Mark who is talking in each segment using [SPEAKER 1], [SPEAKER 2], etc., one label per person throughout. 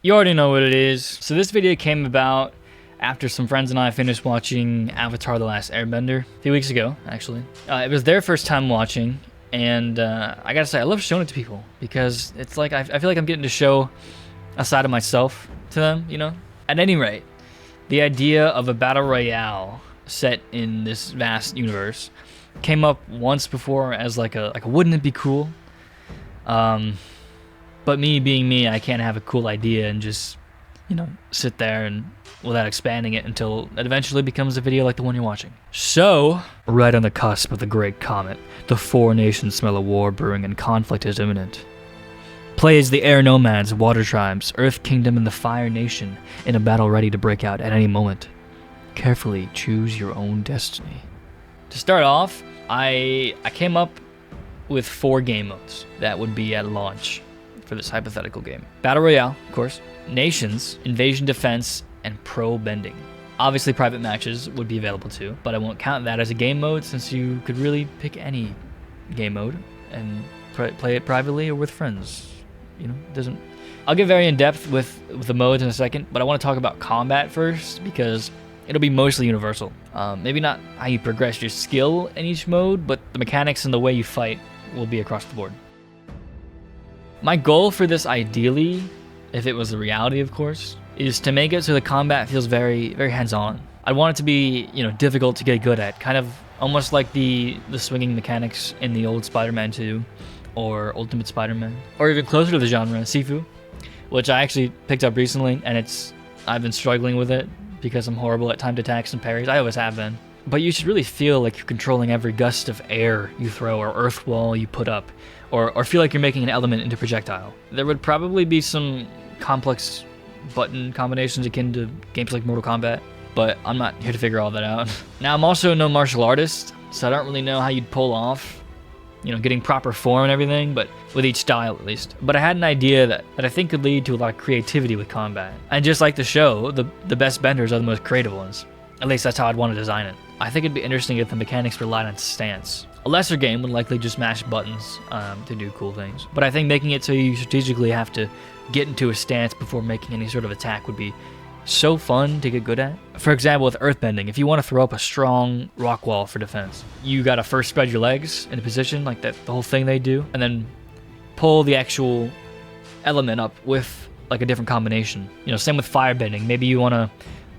[SPEAKER 1] You already know what it is. So this video came about after some friends and I finished watching Avatar: The Last Airbender a few weeks ago, actually. It was their first time watching, and I gotta say, I love showing it to people because it's like I feel like I'm getting to show a side of myself to them, you know? At any rate, the idea of a battle royale set in this vast universe came up once before as like a wouldn't it be cool? But me being me, I can't have a cool idea and just, you know, sit there and without expanding it until it eventually becomes a video like the one you're watching. So, right on the cusp of the Great Comet, the four nations smell a war brewing and conflict is imminent. Play as the air nomads, water tribes, earth kingdom, and the fire nation in a battle ready to break out at any moment. Carefully choose your own destiny. To start off, I came up with 4 game modes that would be at launch for this hypothetical game. Battle Royale, of course, Nations, Invasion Defense, and Pro Bending. Obviously private matches would be available too, but I won't count that as a game mode since you could really pick any game mode and play it privately or with friends. You know, it doesn't... I'll get very in-depth with the modes in a second, but I want to talk about combat first because it'll be mostly universal. Maybe not how you progress your skill in each mode, but the mechanics and the way you fight will be across the board. My goal for this, ideally, if it was a reality, of course, is to make it so the combat feels very, very hands-on. I want it to be, you know, difficult to get good at, kind of almost like the swinging mechanics in the old Spider-Man 2 or Ultimate Spider-Man, or even closer to the genre, Sifu, which I actually picked up recently, and I've been struggling with it because I'm horrible at timed attacks and parries. I always have been. But you should really feel like you're controlling every gust of air you throw or earth wall you put up, or feel like you're making an element into projectile. There would probably be some complex button combinations akin to games like Mortal Kombat, but I'm not here to figure all that out. Now, I'm also no martial artist, so I don't really know how you'd pull off, you know, getting proper form and everything, but with each style at least. But I had an idea that I think could lead to a lot of creativity with combat. And just like the show, the best benders are the most creative ones. At least that's how I'd want to design it. I think it'd be interesting if the mechanics relied on stance. A lesser game would likely just mash buttons to do cool things. But I think making it so you strategically have to get into a stance before making any sort of attack would be so fun to get good at. For example, with earthbending, if you want to throw up a strong rock wall for defense, you gotta first spread your legs in a position, like that, the whole thing they do, and then pull the actual element up with like a different combination. You know, same with firebending. Maybe you want to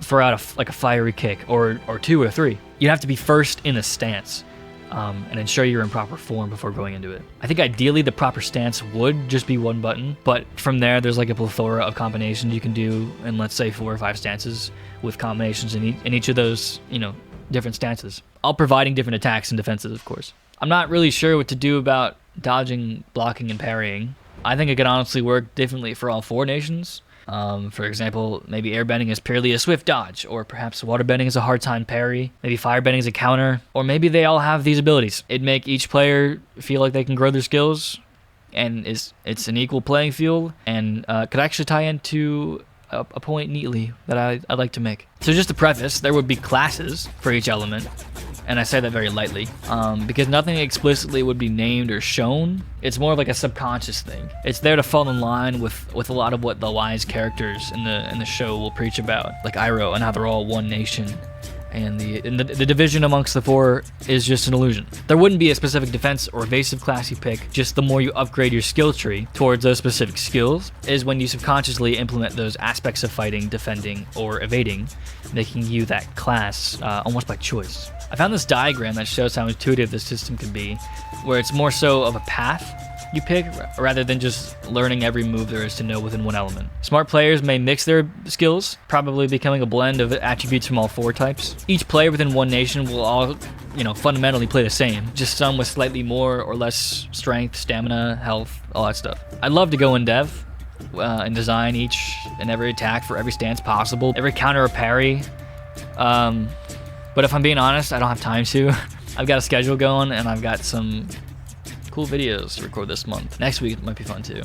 [SPEAKER 1] throw out a fiery kick, or 2 or 3. You have to be first in a stance and ensure you're in proper form before going into it. I think ideally the proper stance would just be 1 button, but from there there's like a plethora of combinations you can do in, let's say, 4 or 5 stances with combinations in each of those, you know, different stances, all providing different attacks and defenses, of course. I'm not really sure what to do about dodging, blocking, and parrying. I think it could honestly work differently for all 4 nations. For example, maybe airbending is purely a swift dodge, or perhaps waterbending is a hard time parry, maybe firebending is a counter, or maybe they all have these abilities. It'd make each player feel like they can grow their skills, and it's an equal playing field, and could actually tie into a point neatly that I'd like to make. So just to preface, there would be classes for each element, and I say that very lightly, because nothing explicitly would be named or shown. It's more like a subconscious thing. It's there to fall in line with a lot of what the wise characters in the show will preach about, like Iroh and how they're all one nation, and the division amongst the 4 is just an illusion. There wouldn't be a specific defense or evasive class you pick, just the more you upgrade your skill tree towards those specific skills is when you subconsciously implement those aspects of fighting, defending, or evading, making you that class almost by choice. I found this diagram that shows how intuitive this system can be, where it's more so of a path you pick rather than just learning every move there is to know within one element. Smart players may mix their skills, probably becoming a blend of attributes from all 4 types. Each player within one nation will all, you know, fundamentally play the same, just some with slightly more or less strength, stamina, health, all that stuff. I'd love to go in depth and design each and every attack for every stance possible, every counter or parry. But if I'm being honest, I don't have time to. I've got a schedule going, and I've got some cool videos to record this month. Next week might be fun too.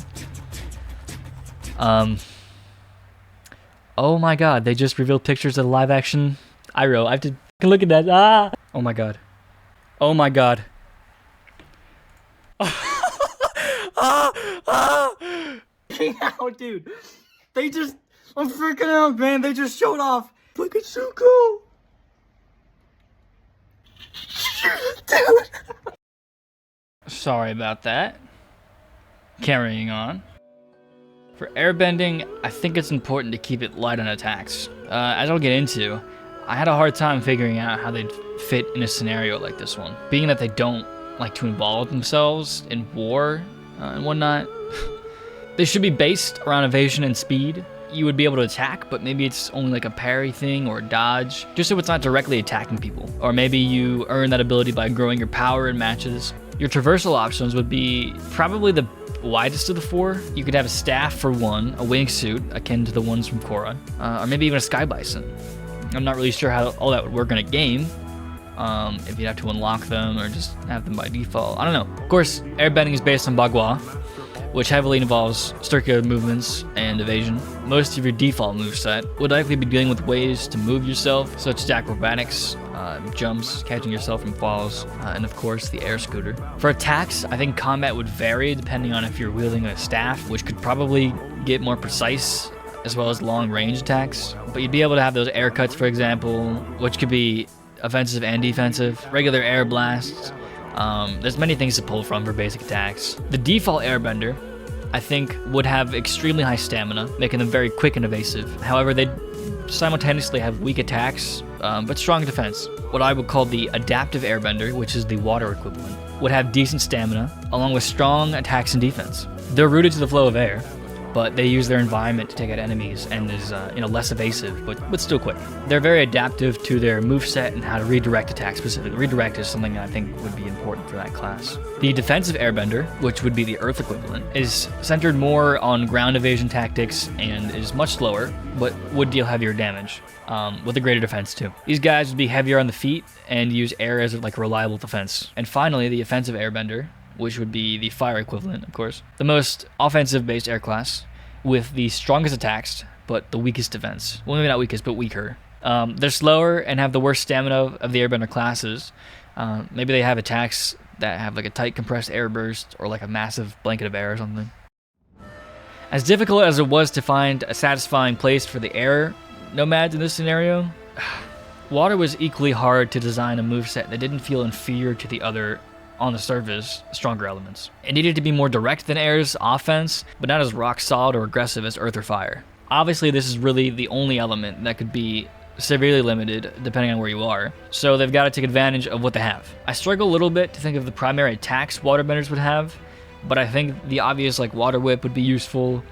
[SPEAKER 1] Oh my god, they just revealed pictures of the live action Iroh. I have to look at that. Ah! Oh my god. Oh my god. Ah! Ah! Out, dude.
[SPEAKER 2] I'm freaking out, man. They just showed off Pikachu. Dude.
[SPEAKER 1] Sorry about that. Carrying on. For airbending, I think it's important to keep it light on attacks. As I'll get into, I had a hard time figuring out how they'd fit in a scenario like this one. Being that they don't like to involve themselves in war and whatnot, they should be based around evasion and speed. You would be able to attack, but maybe it's only like a parry thing or a dodge, just so it's not directly attacking people. Or maybe you earn that ability by growing your power in matches. Your traversal options would be probably the widest of the four. You could have a staff for one, a wingsuit akin to the ones from Korra, or maybe even a sky bison. I'm not really sure how all that would work in a game, if you'd have to unlock them or just have them by default. I don't know. Of course, airbending is based on Bagua, which heavily involves circular movements and evasion. Most of your default moveset would likely be dealing with ways to move yourself, such as acrobatics, jumps, catching yourself from falls, and of course the air scooter. For attacks, I think combat would vary depending on if you're wielding a staff, which could probably get more precise, as well as long range attacks. But you'd be able to have those air cuts, for example, which could be offensive and defensive, regular air blasts. There's many things to pull from for basic attacks. The default airbender, I think, would have extremely high stamina, making them very quick and evasive. However, they'd simultaneously have weak attacks, but strong defense. What I would call the adaptive airbender, which is the water equivalent, would have decent stamina, along with strong attacks and defense. They're rooted to the flow of air, but they use their environment to take out enemies and is less evasive, but still quick. They're very adaptive to their moveset and how to redirect attacks specifically. Redirect is something I think would be important for that class. The defensive airbender, which would be the earth equivalent, is centered more on ground evasion tactics and is much slower, but would deal heavier damage, with a greater defense too. These guys would be heavier on the feet and use air as like a reliable defense. And finally, the offensive airbender, which would be the fire equivalent, of course. The most offensive-based air class, with the strongest attacks, but the weakest defense. Well, maybe not weakest, but weaker. They're slower and have the worst stamina of the airbender classes. Maybe they have attacks that have like a tight compressed air burst, or like a massive blanket of air or something. As difficult as it was to find a satisfying place for the air nomads in this scenario, water was equally hard to design a moveset that didn't feel inferior to the other, on the surface, stronger elements. It needed to be more direct than air's offense, but not as rock solid or aggressive as earth or fire. Obviously, this is really the only element that could be severely limited depending on where you are, so they've got to take advantage of what they have. I struggle a little bit to think of the primary attacks waterbenders would have, but I think the obvious like water whip would be useful,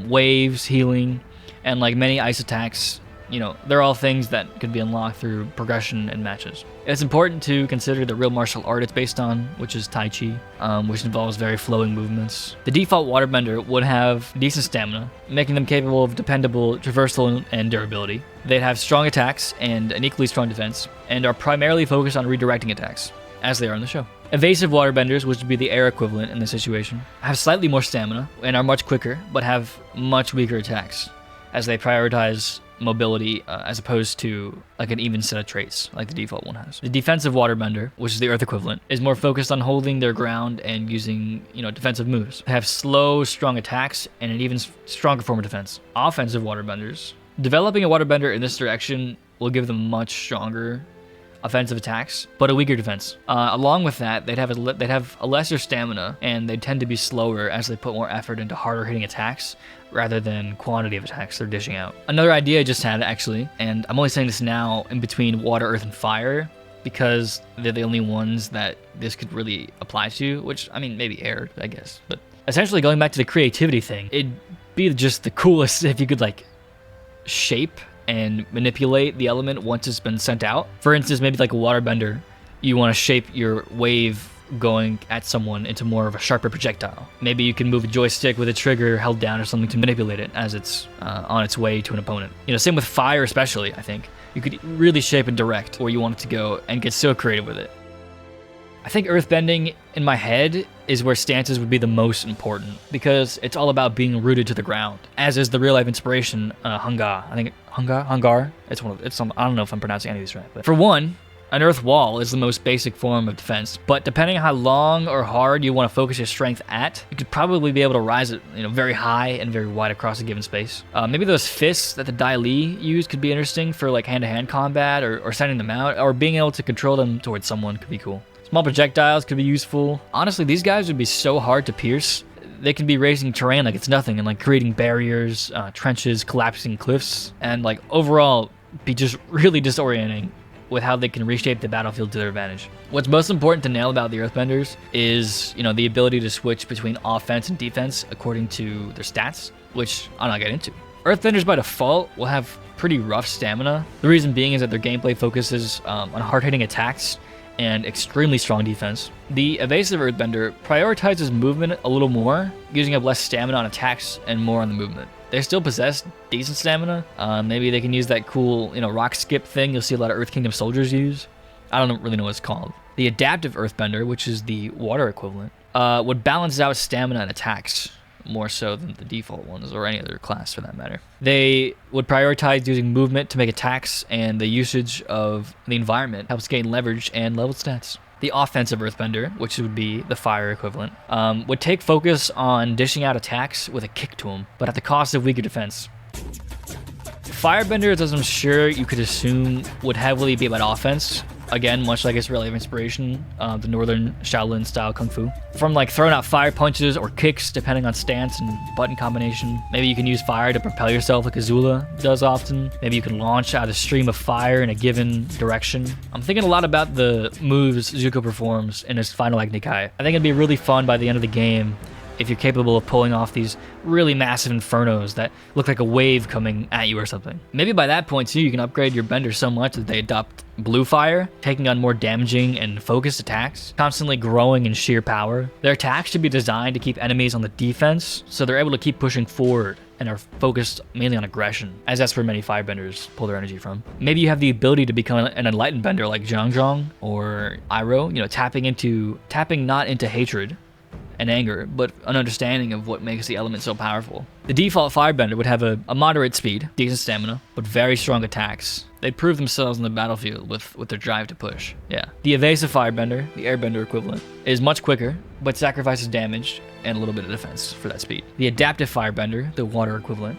[SPEAKER 1] waves, healing, and like many ice attacks. You know, they're all things that could be unlocked through progression and matches. It's important to consider the real martial art it's based on, which is Tai Chi, which involves very flowing movements. The default waterbender would have decent stamina, making them capable of dependable traversal and durability. They'd have strong attacks and an equally strong defense, and are primarily focused on redirecting attacks, as they are in the show. Evasive waterbenders, which would be the air equivalent in this situation, have slightly more stamina and are much quicker, but have much weaker attacks, as they prioritize mobility as opposed to like an even set of traits like the default one has. The defensive waterbender, which is the earth equivalent, is more focused on holding their ground and using, defensive moves. They have slow, strong attacks and an even stronger form of defense. Offensive waterbenders. Developing a waterbender in this direction will give them much stronger offensive attacks, but a weaker defense. Along with that, they'd have a lesser stamina, and they tend to be slower as they put more effort into harder hitting attacks rather than quantity of attacks they're dishing out. Another idea I just had, actually, and I'm only saying this now in between water, earth, and fire, because they're the only ones that this could really apply to, which, I mean, maybe air, I guess. But essentially, going back to the creativity thing, it'd be just the coolest if you could, like, shape and manipulate the element once it's been sent out. For instance, maybe like a waterbender, you want to shape your wave going at someone into more of a sharper projectile. Maybe you can move a joystick with a trigger held down or something to manipulate it as it's on its way to an opponent. Same with fire especially, I think. You could really shape and direct where you want it to go and get so creative with it. I think earthbending, in my head, is where stances would be the most important, because it's all about being rooted to the ground, as is the real-life inspiration, Hungar. I think Hungar? It's I don't know if I'm pronouncing any of these right. But for one, An earth wall is the most basic form of defense, but depending on how long or hard you want to focus your strength at, you could probably be able to rise it, very high and very wide across a given space. Maybe those fists that the Dai Li use could be interesting for like hand-to-hand combat or sending them out, or being able to control them towards someone could be cool. Small projectiles could be useful. Honestly, these guys would be so hard to pierce. They can be raising terrain like it's nothing and like creating barriers, trenches, collapsing cliffs, and like overall be just really disorienting with how they can reshape the battlefield to their advantage. What's most important to nail about the Earthbenders is, the ability to switch between offense and defense according to their stats, which I'm not getting into. Earthbenders by default will have pretty rough stamina. The reason being is that their gameplay focuses on hard-hitting attacks and extremely strong defense. The evasive Earthbender prioritizes movement a little more, using up less stamina on attacks and more on the movement. They still possess decent stamina. Maybe they can use that cool, rock skip thing you'll see a lot of Earth Kingdom soldiers use. I don't really know what it's called. The adaptive Earthbender, which is the water equivalent, would balance out stamina and attacks more so than the default ones, or any other class for that matter. They would prioritize using movement to make attacks, and the usage of the environment helps gain leverage and level stats. The offensive Earthbender, which would be the fire equivalent, would take focus on dishing out attacks with a kick to them, but at the cost of weaker defense. Firebenders, as I'm sure you could assume, would heavily be about offense. Again, much like its relative inspiration, the northern Shaolin style kung fu. From like throwing out fire punches or kicks, depending on stance and button combination. Maybe you can use fire to propel yourself like Azula does often. Maybe you can launch out a stream of fire in a given direction. I'm thinking a lot about the moves Zuko performs in his final Agnikai. I think it'd be really fun by the end of the game if you're capable of pulling off these really massive infernos that look like a wave coming at you or something. Maybe by that point too, you can upgrade your bender so much that they adopt blue fire, taking on more damaging and focused attacks, constantly growing in sheer power. Their attacks should be designed to keep enemies on the defense, so they're able to keep pushing forward and are focused mainly on aggression, as that's where many firebenders pull their energy from. Maybe you have the ability to become an enlightened bender like Zhang Zhang or Iroh, tapping not into hatred and anger, but an understanding of what makes the element so powerful. The default firebender would have a moderate speed, decent stamina, but very strong attacks. They'd prove themselves in the battlefield with their drive to push. Yeah. The evasive firebender, the airbender equivalent, is much quicker, but sacrifices damage and a little bit of defense for that speed. The adaptive firebender, the water equivalent.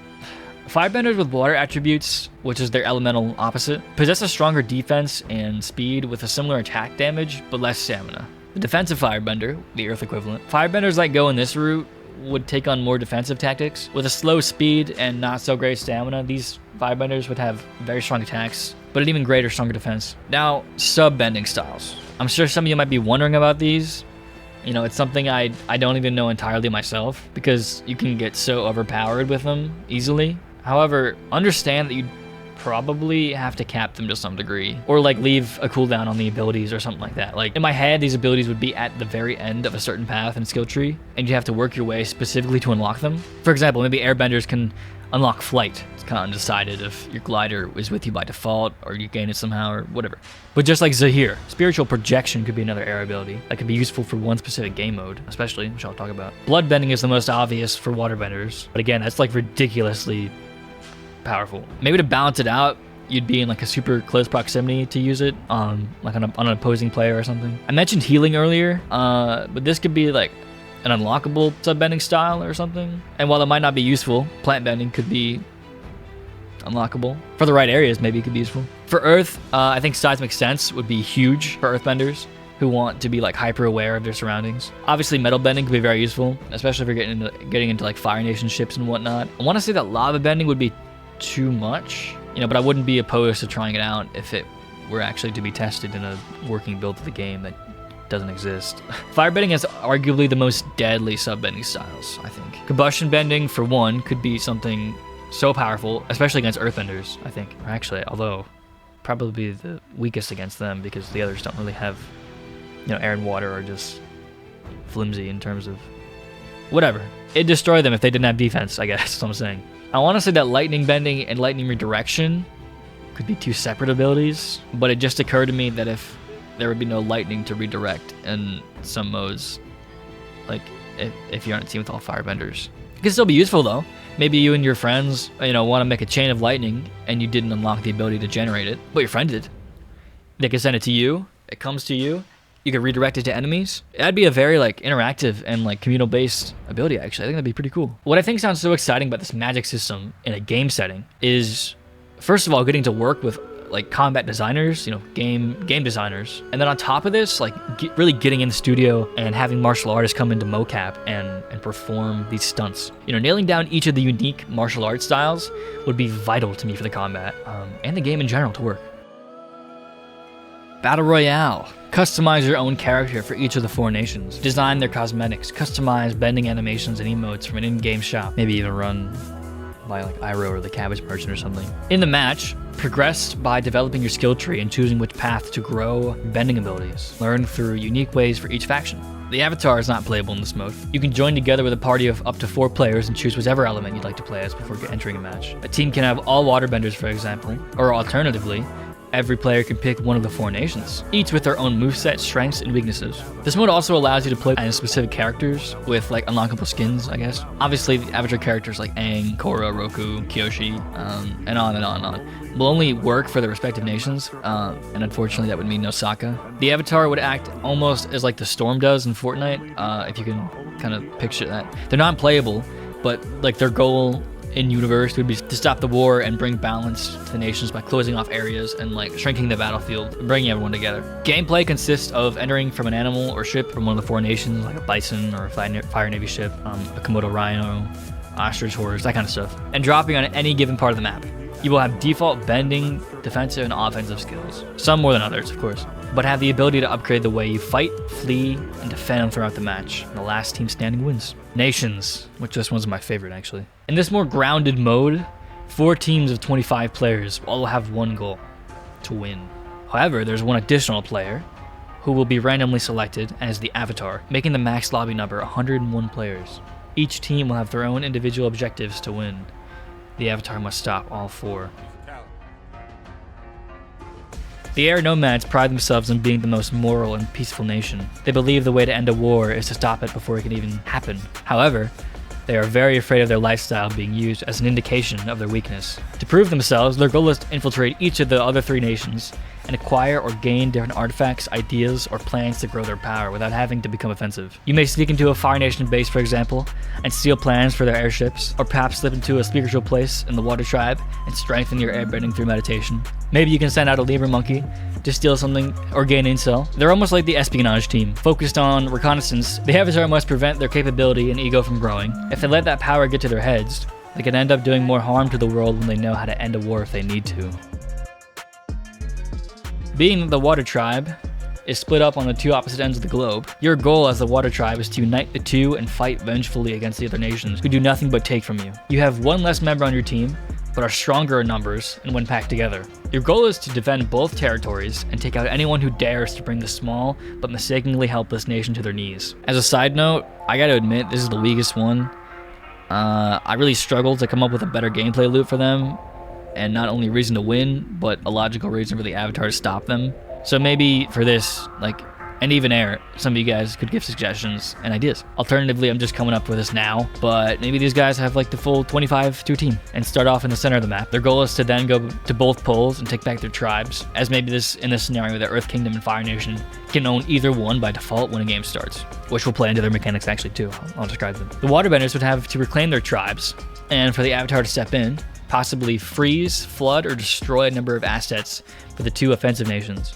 [SPEAKER 1] Firebenders with water attributes, which is their elemental opposite, possess a stronger defense and speed with a similar attack damage, but less stamina. The defensive firebender, the earth equivalent. Firebenders that go in this route would take on more defensive tactics. With a slow speed and not so great stamina, these firebenders would have very strong attacks, but an even greater, stronger defense. Now, sub-bending styles. I'm sure some of you might be wondering about these. It's something I don't even know entirely myself, because you can get so overpowered with them easily. However, understand that you probably have to cap them to some degree, or like leave a cooldown on the abilities or something like that. Like in my head, these abilities would be at the very end of a certain path and skill tree, and you have to work your way specifically to unlock them. For example, maybe airbenders can unlock flight. It's kind of undecided if your glider is with you by default or you gain it somehow or whatever. But just like Zahir, spiritual projection could be another air ability that could be useful for one specific game mode, especially, which I'll talk about. Bloodbending is the most obvious for waterbenders, but again, that's like ridiculously powerful. Maybe to balance it out, you'd be in like a super close proximity to use it, like on an opposing player or something. I mentioned healing earlier, but this could be like an unlockable sub-bending style or something. And while it might not be useful, plant bending could be unlockable. For the right areas, maybe it could be useful. For Earth, I think seismic sense would be huge for Earthbenders who want to be like hyper aware of their surroundings. Obviously, metal bending could be very useful, especially if you're getting into like Fire Nation ships and whatnot. I want to say that lava bending would be too much, but I wouldn't be opposed to trying it out if it were actually to be tested in a working build of the game that doesn't exist. Firebending is arguably the most deadly sub-bending styles, I think. Combustion bending, for one, could be something so powerful, especially against earthbenders, I think. Or actually, although, probably the weakest against them because the others don't really have, air and water are just flimsy in terms of whatever. It'd destroy them if they didn't have defense, I guess, that's what I'm saying. I want to say that lightning bending and lightning redirection could be two separate abilities, but it just occurred to me that if there would be no lightning to redirect in some modes, like if you're on a team with all firebenders, it could still be useful though. Maybe you and your friends, want to make a chain of lightning and you didn't unlock the ability to generate it, but your friend did. They can send it to you. It comes to you. You can redirect it to enemies. That'd be a very like interactive and like communal based ability, actually. I think that'd be pretty cool. What I think sounds so exciting about this magic system in a game setting is, first of all, getting to work with like combat designers, you know, game designers. And then on top of this, like really getting in the studio and having martial artists come into mocap and perform these stunts. You know, nailing down each of the unique martial arts styles would be vital to me for the combat and the game in general to work. Battle Royale. Customize your own character for each of the 4 nations. Design their cosmetics. Customize bending animations and emotes from an in-game shop. Maybe even run by like Iroh or the Cabbage Merchant or something. In the match, progress by developing your skill tree and choosing which path to grow bending abilities. Learn through unique ways for each faction. The avatar is not playable in this mode. You can join together with a party of up to 4 players and choose whichever element you'd like to play as before entering a match. A team can have all waterbenders, for example, or alternatively, every player can pick one of the 4 nations, each with their own moveset, strengths, and weaknesses. This mode also allows you to play as specific characters with like unlockable skins, I guess. Obviously, the avatar characters like Aang, Korra, Roku, Kyoshi, and on and on and on will only work for their respective nations, and unfortunately that would mean no Sokka. The avatar would act almost as like the Storm does in Fortnite, if you can kind of picture that. They're not playable, but like their goal in universe would be to stop the war and bring balance to the nations by closing off areas and like shrinking the battlefield and bringing everyone together. Gameplay consists of entering from an animal or ship from one of the 4 nations, like a bison or a fire navy ship, a Komodo rhino, ostrich horse, that kind of stuff, and dropping on any given part of the map. You will have default bending, defensive, and offensive skills, some more than others, of course, but have the ability to upgrade the way you fight, flee, and defend throughout the match. And the last team standing wins. Nations, which this one's my favorite, actually. In this more grounded mode, 4 teams of 25 players all have one goal: to win. However, there's one additional player who will be randomly selected as the avatar, making the max lobby number 101 players. Each team will have their own individual objectives to win. The avatar must stop all 4. The air nomads pride themselves on being the most moral and peaceful nation. They believe the way to end a war is to stop it before it can even happen. However, they are very afraid of their lifestyle being used as an indication of their weakness. To prove themselves, their goal is to infiltrate each of the other 3 nations and acquire or gain different artifacts, ideas, or plans to grow their power without having to become offensive. You may sneak into a Fire Nation base, for example, and steal plans for their airships, or perhaps slip into a spiritual place in the Water Tribe and strengthen your airbending through meditation. Maybe you can send out a Libra monkey to steal something or gain intel. They're almost like the espionage team, focused on reconnaissance. The avatar must prevent their capability and ego from growing. If they let that power get to their heads, they can end up doing more harm to the world when they know how to end a war if they need to. Being that the Water Tribe is split up on the 2 opposite ends of the globe, your goal as the Water Tribe is to unite the 2 and fight vengefully against the other nations who do nothing but take from you. You have 1 less member on your team, but are stronger in numbers and when packed together. Your goal is to defend both territories and take out anyone who dares to bring the small but mistakenly helpless nation to their knees. As a side note, I gotta admit this is the weakest one. I really struggled to come up with a better gameplay loop for them, and not only a reason to win, but a logical reason for the avatar to stop them. So maybe for this, like, and even air, some of you guys could give suggestions and ideas. Alternatively, I'm just coming up with this now, but maybe these guys have like the full 25 to a team and start off in the center of the map. Their goal is to then go to both poles and take back their tribes, as maybe in this scenario, the Earth Kingdom and Fire Nation can own either one by default when a game starts, which will play into their mechanics actually too. I'll describe them. The Waterbenders would have to reclaim their tribes, and for the avatar to step in, possibly freeze, flood, or destroy a number of assets for the 2 offensive nations.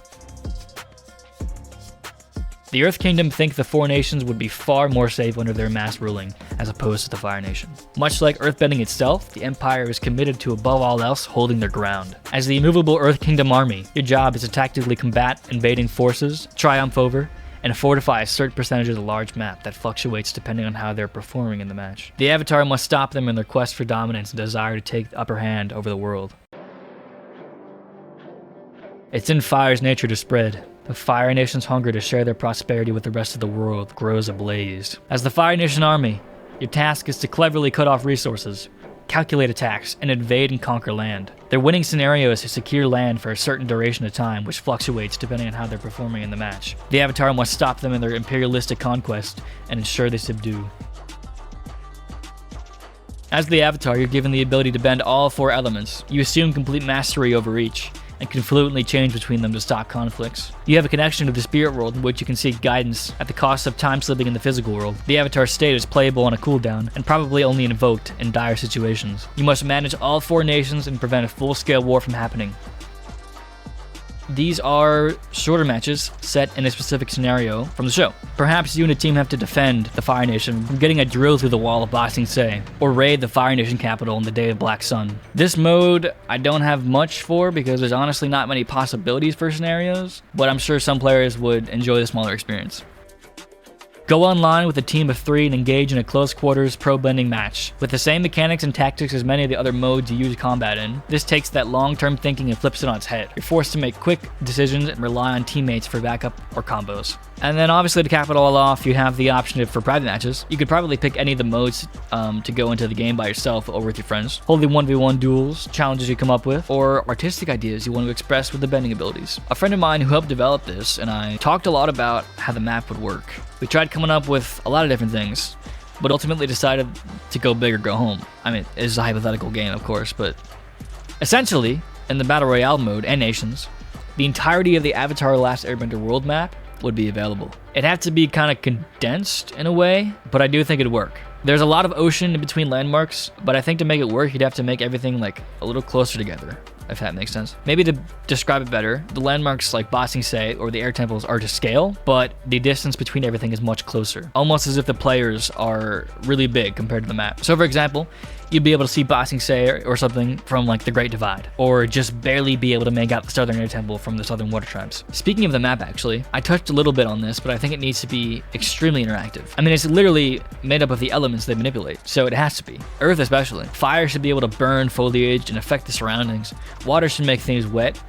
[SPEAKER 1] The Earth Kingdom think the 4 nations would be far more safe under their mass ruling, as opposed to the Fire Nation. Much like Earthbending itself, the Empire is committed to above all else holding their ground. As the immovable Earth Kingdom army, your job is to tactically combat invading forces, triumph over, and fortify a certain percentage of the large map that fluctuates depending on how they're performing in the match. The avatar must stop them in their quest for dominance and desire to take the upper hand over the world. It's in Fire's nature to spread. The Fire Nation's hunger to share their prosperity with the rest of the world grows ablaze. As the Fire Nation army, your task is to cleverly cut off resources, calculate attacks, and invade and conquer land. Their winning scenario is to secure land for a certain duration of time, which fluctuates depending on how they're performing in the match. The avatar must stop them in their imperialistic conquest and ensure they subdue. As the avatar, you're given the ability to bend all 4 elements. You assume complete mastery over each, and can fluently change between them to stop conflicts. You have a connection to the spirit world in which you can seek guidance at the cost of time slipping in the physical world. The avatar state is playable on a cooldown and probably only invoked in dire situations. You must manage all 4 nations and prevent a full-scale war from happening. These are shorter matches set in a specific scenario from the show. Perhaps you and a team have to defend the Fire Nation from getting a drill through the wall of Ba Sing Se, or raid the Fire Nation capital on the Day of Black Sun. This mode I don't have much for because there's honestly not many possibilities for scenarios, but I'm sure some players would enjoy the smaller experience. Go online with a team of 3 and engage in a close quarters pro blending match. With the same mechanics and tactics as many of the other modes you use combat in, this takes that long-term thinking and flips it on its head. You're forced to make quick decisions and rely on teammates for backup or combos. And then obviously to cap it all off, you have the option for private matches. You could probably pick any of the modes to go into the game by yourself or with your friends. Holding 1v1 duels, challenges you come up with, or artistic ideas you want to express with the bending abilities. A friend of mine who helped develop this and I talked a lot about how the map would work. We tried coming up with a lot of different things, but ultimately decided to go big or go home. I mean, it's a hypothetical game, of course, but essentially, in the Battle Royale mode and nations, the entirety of the Avatar Last Airbender world map would be available. It'd have to be kind of condensed in a way, but I do think it'd work. There's a lot of ocean in between landmarks, but I think to make it work, you'd have to make everything like a little closer together, if that makes sense. Maybe to describe it better, the landmarks like Ba Sing Se or the air temples are to scale, but the distance between everything is much closer, almost as if the players are really big compared to the map. So for example, you'd be able to see Ba Sing Se or something from like the Great Divide, or just barely be able to make out the Southern Air Temple from the Southern Water Tribes. Speaking of the map actually, I touched a little bit on this, but I think it needs to be extremely interactive. I mean, it's literally made up of the elements they manipulate, so it has to be. Earth especially. Fire should be able to burn foliage and affect the surroundings. Water should make things wet,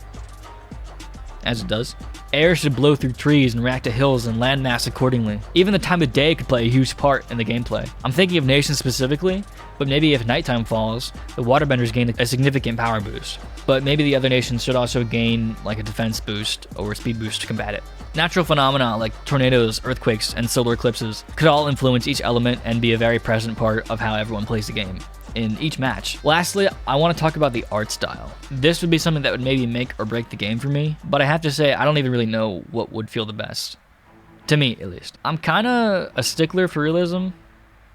[SPEAKER 1] as it does. Air should blow through trees and react to hills and landmass accordingly. Even the time of day could play a huge part in the gameplay. I'm thinking of nations specifically, but maybe if nighttime falls, the waterbenders gain a significant power boost. But maybe the other nations should also gain like a defense boost or a speed boost to combat it. Natural phenomena like tornadoes, earthquakes, and solar eclipses could all influence each element and be a very present part of how everyone plays the game in each match. Lastly, I want to talk about the art style. This would be something that would maybe make or break the game for me, but I have to say I don't even really know what would feel the best. To me, at least. I'm kind of a stickler for realism.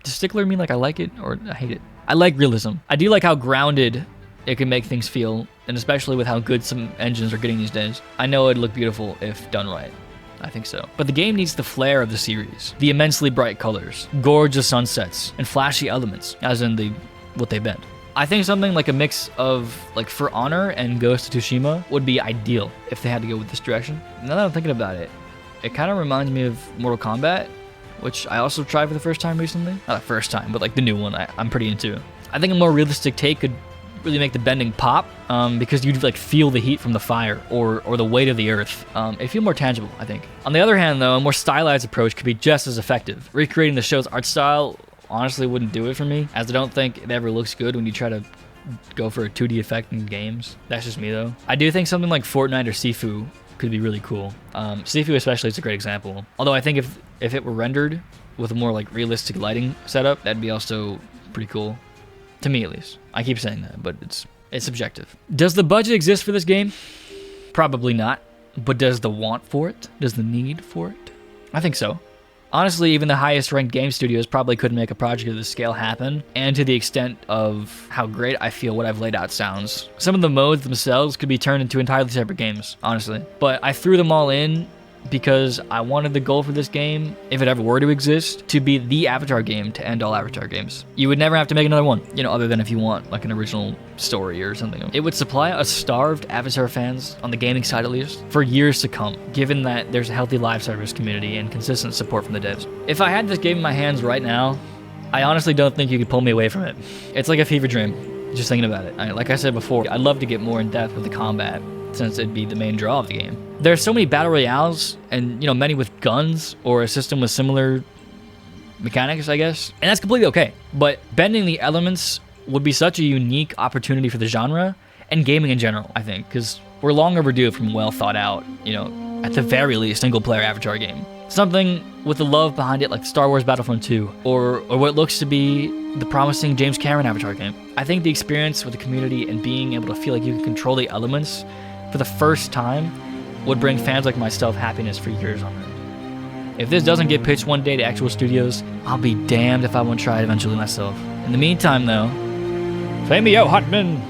[SPEAKER 1] Does stickler mean like I like it or I hate it? I like realism. I do like how grounded it can make things feel, and especially with how good some engines are getting these days. I know it'd look beautiful if done right. I think so. But the game needs the flair of the series. The immensely bright colors, gorgeous sunsets, and flashy elements, as in what they bend. I think something like a mix of like For Honor and Ghost of Tsushima would be ideal if they had to go with this direction. Now that I'm thinking about it, it kind of reminds me of Mortal Kombat, which I also tried for the first time recently. Not the first time, but like the new one I'm pretty into. I think a more realistic take could really make the bending pop because you'd like feel the heat from the fire or the weight of the earth. It feel more tangible, I think. On the other hand though, a more stylized approach could be just as effective. Recreating the show's art style honestly wouldn't do it for me, as I don't think it ever looks good when you try to go for a 2D effect in games. That's just me though. I do think something like Fortnite or Sifu could be really cool. Sifu especially is a great example. Although I think if it were rendered with a more like realistic lighting setup, that'd be also pretty cool. To me at least. I keep saying that, but it's subjective. Does the budget exist for this game? Probably not. But does the want for it? Does the need for it? I think so. Honestly, even the highest ranked game studios probably couldn't make a project of this scale happen, and to the extent of how great I feel what I've laid out sounds. Some of the modes themselves could be turned into entirely separate games, honestly. But I threw them all in because I wanted the goal for this game, if it ever were to exist, to be the Avatar game to end all Avatar games. You would never have to make another one, other than if you want like an original story or something. It would supply us starved Avatar fans, on the gaming side at least, for years to come, given that there's a healthy live service community and consistent support from the devs. If I had this game in my hands right now, I honestly don't think you could pull me away from it. It's like a fever dream, just thinking about it. Like I said before, I'd love to get more in depth with the combat, since it'd be the main draw of the game. There's so many battle royales, and many with guns, or a system with similar mechanics, I guess. And that's completely okay. But bending the elements would be such a unique opportunity for the genre, and gaming in general, I think, because we're long overdue from well thought out, at the very least, single player Avatar game. Something with the love behind it like Star Wars Battlefront 2, or what looks to be the promising James Cameron Avatar game. I think the experience with the community and being able to feel like you can control the elements for the first time would bring fans like myself happiness for years on end. If this doesn't get pitched one day to actual studios, I'll be damned if I won't try it eventually myself. In the meantime, though, play me out, Hotman!